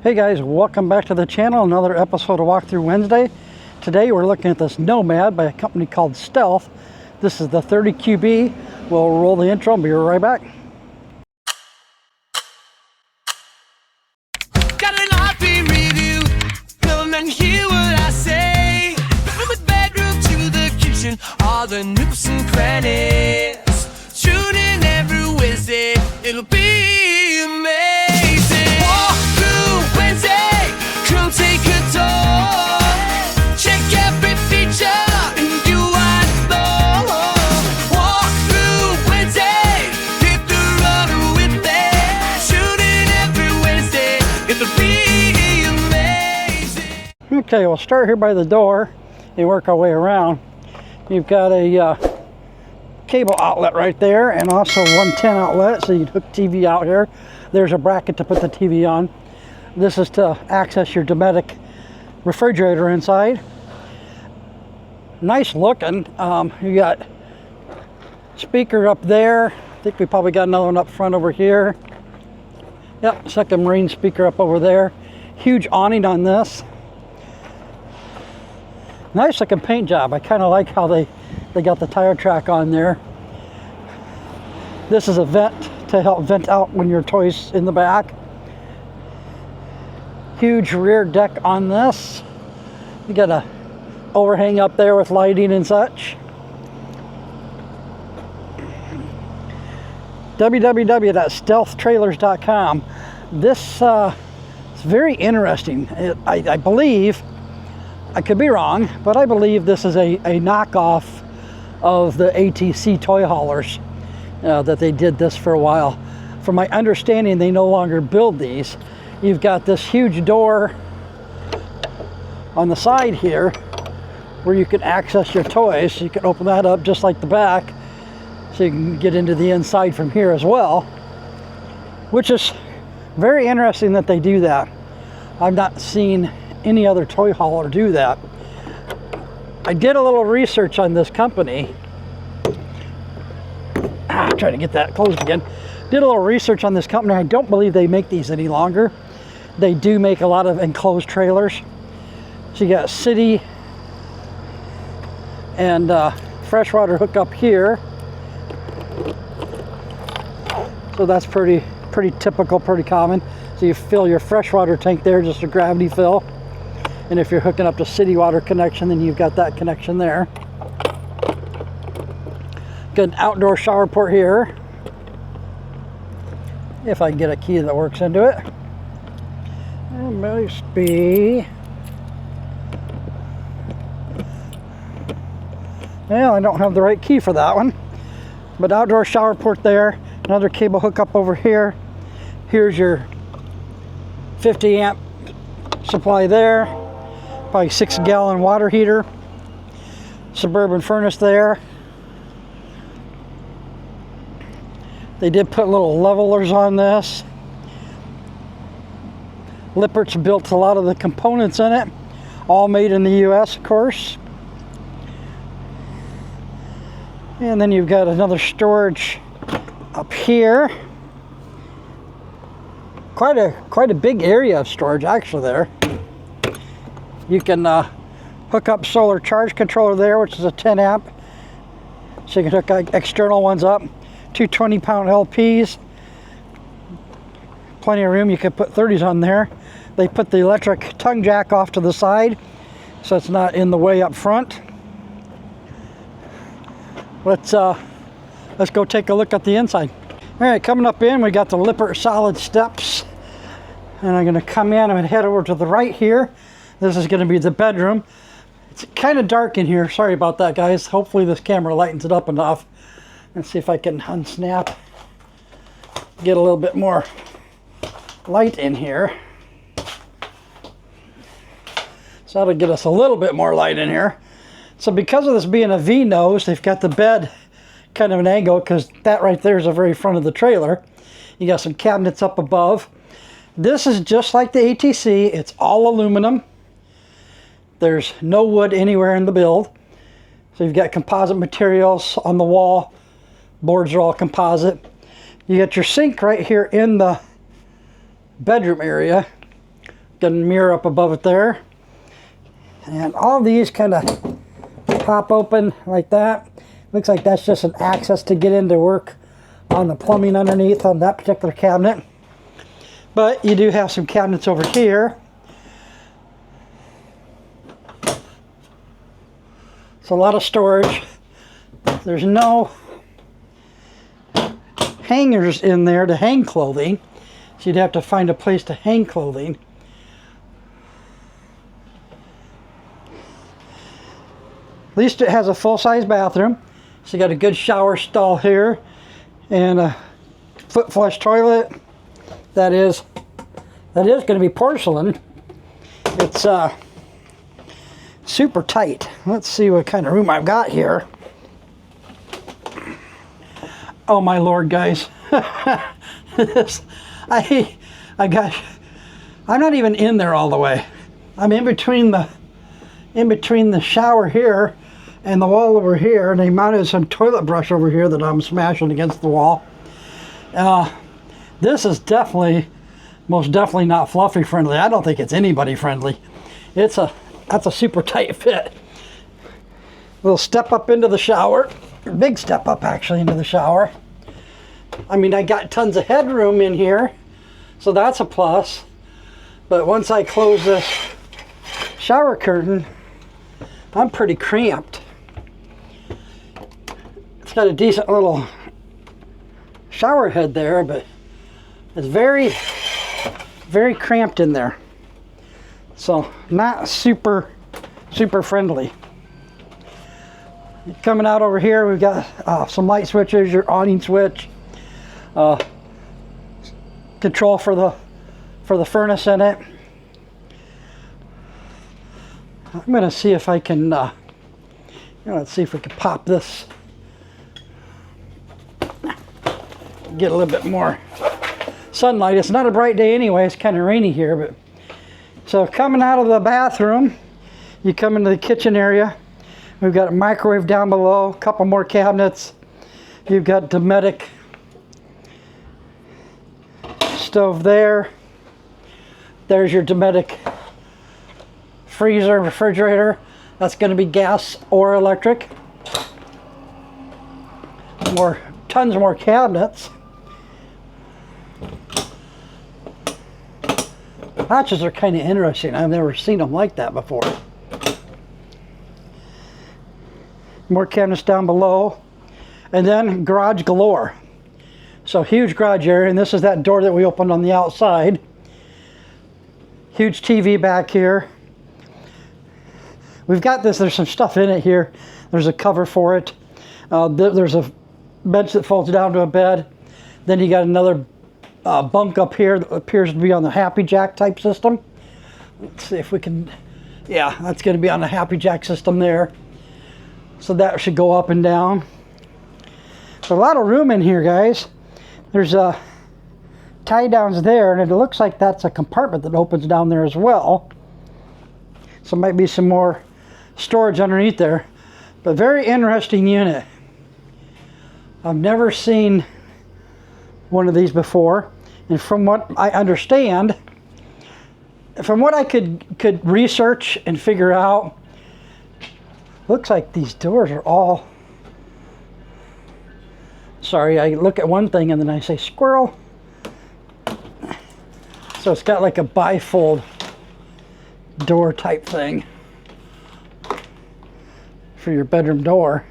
Hey guys, welcome back to the channel. Another episode of Walkthrough Wednesday. Today we're looking at this Nomad by a company called Stealth. This is the 30QB. We'll roll the intro and be right back. Got an RP review. Come and hear what I say. From the bedroom to the kitchen, all the nooks and crannies. Tune in every Wednesday. It'll be amazing. Walk through Wednesday. Come take a tour. Check every feature and you want more. Walk through Wednesday. Hit the road with it. Tune in every Wednesday. It'll be amazing. Okay, we'll start here by the door and work our way around. You've got a cable outlet right there and also 110 outlet, so you'd hook TV out here. There's a bracket to put the TV on. This is to access your Dometic refrigerator inside. Nice looking. You got speaker up there. I think we probably got another one up front over here. Yep, second marine speaker up over there. Huge awning on this. Nice looking paint job. I kind of like how they got the tire track on there. This is a vent to help vent out when your toy's in the back. Huge rear deck on this. You got a overhang up there with lighting and such. www.stealthtrailers.com. This is very interesting. I believe, I could be wrong, but I believe this is a knockoff of the ATC toy haulers that they did this for a while. From my understanding, they no longer build these. You've got this huge door on the side here where you can access your toys. You can open that up just like the back, so you can get into the inside from here as well, which is very interesting that they do that. I've not seen any other toy hauler do that. I did a little research on this company. Trying to get that closed again. Did a little research on this company. I don't believe they make these any longer. They do make a lot of enclosed trailers. So you got city and freshwater hookup here. So that's pretty typical, pretty common. So you fill your freshwater tank there, just a gravity fill. And if you're hooking up to city water connection, then you've got that connection there. Got an outdoor shower port here. If I can get a key that works into it. It must be. Well, I don't have the right key for that one. But outdoor shower port there. Another cable hookup over here. Here's your 50 amp supply there. Probably 6-gallon water heater. Suburban furnace there. They did put little levelers on this. Lippert's built a lot of the components in it. All made in the US, of course. And then you've got another storage up here. Quite a big area of storage actually there. You can hook up solar charge controller there, which is a 10 amp. So you can hook external ones up. 2 20-pound LPs. Plenty of room. You could put 30s on there. They put the electric tongue jack off to the side, so it's not in the way up front. Let's go take a look at the inside. All right, coming up in, we got the Lippert solid steps. And I'm gonna come in and head over to the right here. This is gonna be the bedroom. It's kind of dark in here. Sorry about that, guys. Hopefully this camera lightens it up enough. Let's see if I can unsnap, get a little bit more light in here. So that'll get us a little bit more light in here. So because of this being a V-nose, they've got the bed kind of an angle, because that right there is the very front of the trailer. You got some cabinets up above. This is just like the ATC. It's all aluminum. There's no wood anywhere in the build. So you've got composite materials on the wall. Boards are all composite. You got your sink right here in the bedroom area. Got a mirror up above it there. And all these kind of pop open like that. Looks like that's just an access to get into work on the plumbing underneath on that particular cabinet. But you do have some cabinets over here. It's a lot of storage. There's no hangers in there to hang clothing, so you'd have to find a place to hang clothing. At least it has a full-size bathroom. So you got a good shower stall here and a foot flush toilet. That is going to be porcelain. It's super tight. Let's see what kind of room I've got here. Oh my Lord, guys. I'm not even in there all the way. I'm in between the shower here and the wall over here, and they mounted some toilet brush over here that I'm smashing against the wall. This is most definitely not fluffy friendly. I don't think it's anybody friendly. That's a super tight fit. Little step up into the shower. Big step up actually into the shower. I mean, I got tons of headroom in here, so that's a plus. But once I close this shower curtain, I'm pretty cramped. It's got a decent little shower head there, but it's very, very cramped in there. So not super friendly. Coming out over here, we've got some light switches, your awning switch, control for the furnace in it. I'm gonna see if I can, let's see if we can pop this, get a little bit more sunlight. It's not a bright day anyway, it's kind of rainy here, but so coming out of the bathroom, you come into the kitchen area. We've got a microwave down below, a couple more cabinets. You've got Dometic stove there. There's your Dometic freezer, refrigerator. That's going to be gas or electric. Tons more cabinets. Hatches are kind of interesting. I've never seen them like that before. More cabinets down below. And then garage galore. So huge garage area, and this is that door that we opened on the outside. Huge TV back here. We've got this, there's some stuff in it here. There's a cover for it. There's a bench that folds down to a bed. Then you got another bunk up here that appears to be on the HappiJac type system. Let's see if we can, yeah, that's going to be on the HappiJac system there. So that should go up and down. There's a lot of room in here, guys. There's tie downs there, and it looks like that's a compartment that opens down there as well. So might be some more storage underneath there. But very interesting unit. I've never seen one of these before, and from what I understand, from what I could research and figure out, looks like these doors are all, sorry, I look at one thing and then I say squirrel. So it's got like a bifold door type thing for your bedroom door,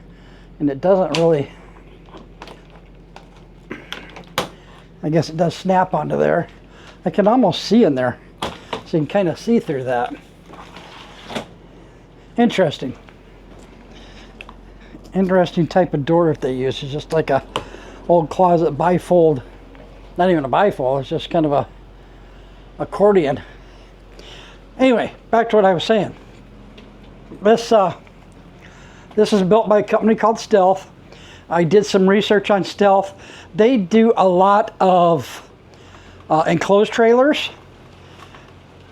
and it doesn't really, I guess it does snap onto there. I can almost see in there, so you can kind of see through that. Interesting. Interesting type of door that they use. It's just like a old closet bifold. Not even a bifold, it's just kind of a accordion. Anyway, back to what I was saying. This is built by a company called Stealth. I did some research on Stealth. They do a lot of enclosed trailers,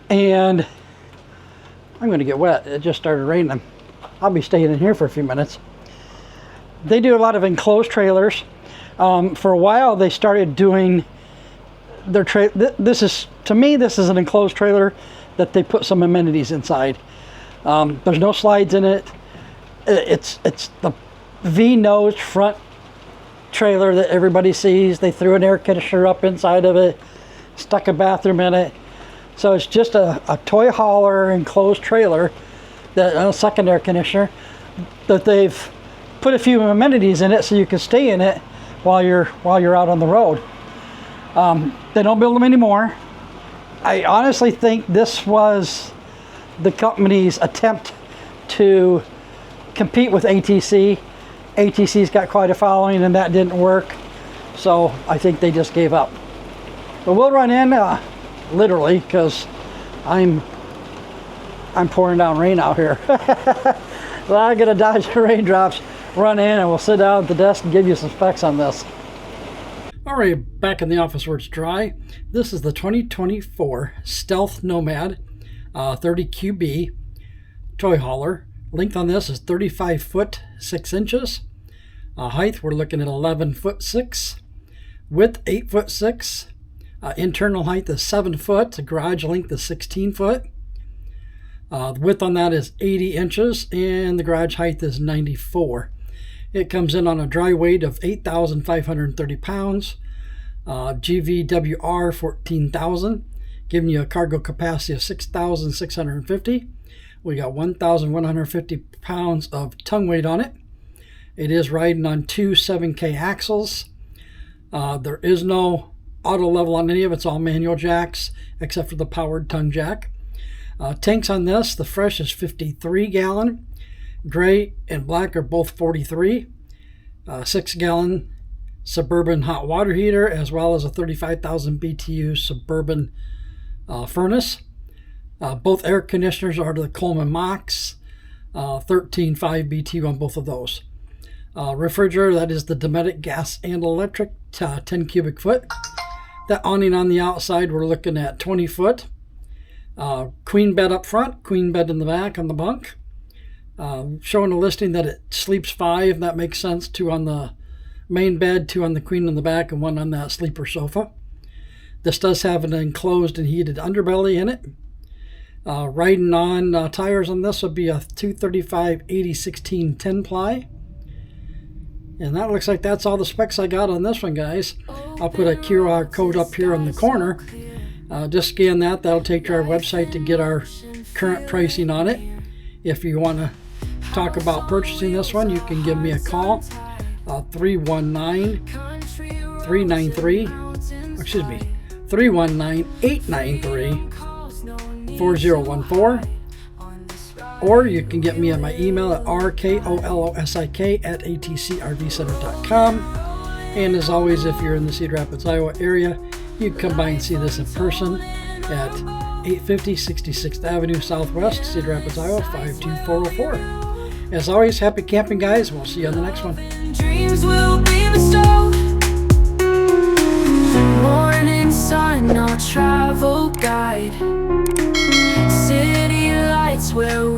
and I'm going to get wet. It just started raining. I'll be staying in here for a few minutes. They do a lot of enclosed trailers. For a while, they started doing their this is, to me, this is an enclosed trailer that they put some amenities inside. There's no slides in it. It's the V-nosed front trailer that everybody sees. They threw an air conditioner up inside of it, stuck a bathroom in it. So it's just a toy hauler enclosed trailer, that a second air conditioner, that they've put a few amenities in it so you can stay in it while you're out on the road. They don't build them anymore. I honestly think this was the company's attempt to compete with ATC. ATC's got quite a following and that didn't work, so I think they just gave up. But we'll run in literally, because I'm pouring down rain out here. So I'm gonna dodge the raindrops, run in, and we'll sit down at the desk and give you some specs on this. All right, back in the office where it's dry. This is the 2024 Stealth Nomad 30 QB toy hauler. Length on this is 35 foot 6 inches. Height, we're looking at 11 foot 6. Width, 8 foot 6. Internal height is 7 foot. The garage length is 16 foot. The width on that is 80 inches, and the garage height is 94. It comes in on a dry weight of 8,530 pounds. GVWR 14,000, giving you a cargo capacity of 6,650. We got 1,150 pounds of tongue weight on it. It is riding on two 7K axles. There is no auto level on any of it. It's all manual jacks except for the powered tongue jack. Tanks on this, the fresh is 53 gallon. Gray and black are both 43. 6 gallon Suburban hot water heater, as well as a 35,000 BTU Suburban furnace. Both air conditioners are the Coleman-Machs, 13.5 BTU on both of those. Refrigerator, that is the Dometic gas and electric, 10 cubic foot. That awning on the outside, we're looking at 20 foot. Queen bed up front, queen bed in the back on the bunk. Showing a listing that it sleeps 5, that makes sense. 2 on the main bed, 2 on the queen in the back, and 1 on that sleeper sofa. This does have an enclosed and heated underbelly in it. Riding on tires on this would be a 235 80/16 10 ply. And that looks like that's all the specs I got on this one, guys. I'll put a QR code up here in the corner. Just scan that. That'll take you to our website to get our current pricing on it. If you want to talk about purchasing this one, you can give me a call. 319-893-4014. Or you can get me at my email at rkolosik@atcrvcenter.com. And as always, if you're in the Cedar Rapids, Iowa area, you can come by and see this in person at 850 66th Avenue Southwest, Cedar Rapids, Iowa 52404. As always, happy camping, guys. We'll see you on the next one. Dreams will be bestowed. Morning sun, our travel guide. City lights where